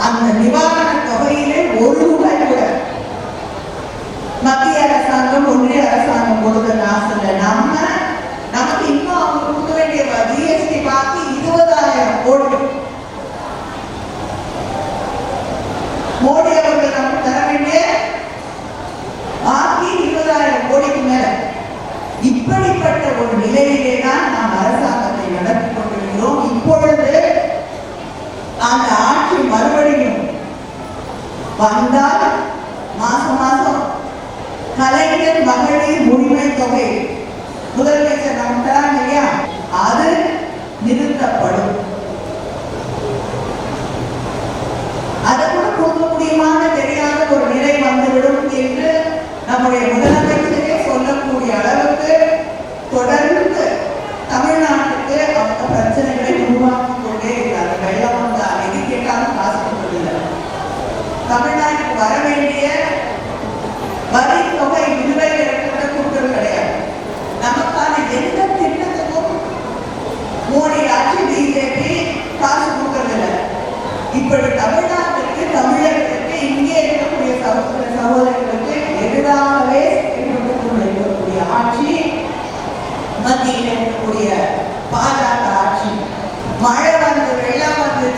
அந்த நிவாரண தொகையிலே ஒரு ரூபாய் கூட மத்திய அரசாங்கம் ஒன்றிய அரசாங்கம் கொடுத்த காசுல நமக்கு இன்னும் அவங்க கொடுக்க வேண்டிய ஜிஎஸ்டி பாக்கி 20,000 கோடி. மோடி அவர்கள் நமக்கு தர வேண்டிய பாக்கி 20,000 கோடிக்கு மேல. இப்படிப்பட்ட ஒரு நிலையிலே தான் நாம் அரசாங்கத்தை நடத்தி கொண்டிருக்கிறோம். இப்பொழுது அந்த ஆட்சி மறுபடியும் வந்தால் மாசம் மாசம் கலைஞர் மகளிர் உரிமை தொகை முதலமைச்சர் நமக்கு தராங்க இல்லையா, அது நிறுத்தப்படும். அதை கூட கொடுக்க முடியுமான்னு தெரியாத ஒரு நிலை வந்துவிடும் என்று நம்முடைய முதலமைச்சரே சொல்லக்கூடிய அளவுக்கு தொடர்ந்து தமிழ்நாட்டுக்கு அவங்க பிரச்சனைகளை உருவாக்கி கொண்டே இருக்கிறாங்க. வெள்ளம் வந்தா எது கேட்டாலும் காசு கொடுப்பதில்லை. தமிழ்நாட்டுக்கு வர வேண்டிய வரி தொகை நிலுவையில் இருக்கிறத கொடுக்கறது கிடையாது. நமக்கான எந்த திட்டத்துக்கும் மோடி ஆட்சி பிஜேபி காசு கொடுக்கறதில்லை. இப்படி தமிழ்நாட்டுக்கு தமிழர்களுக்கு இங்கே இருக்கக்கூடிய சகோதரர்களுக்கு எதிராகவே இருக்கக்கூடிய ஆட்சி மத்தியில் இருக்கக்கூடிய பாஜக ஆட்சி. மழை வந்து வெள்ளம் வந்து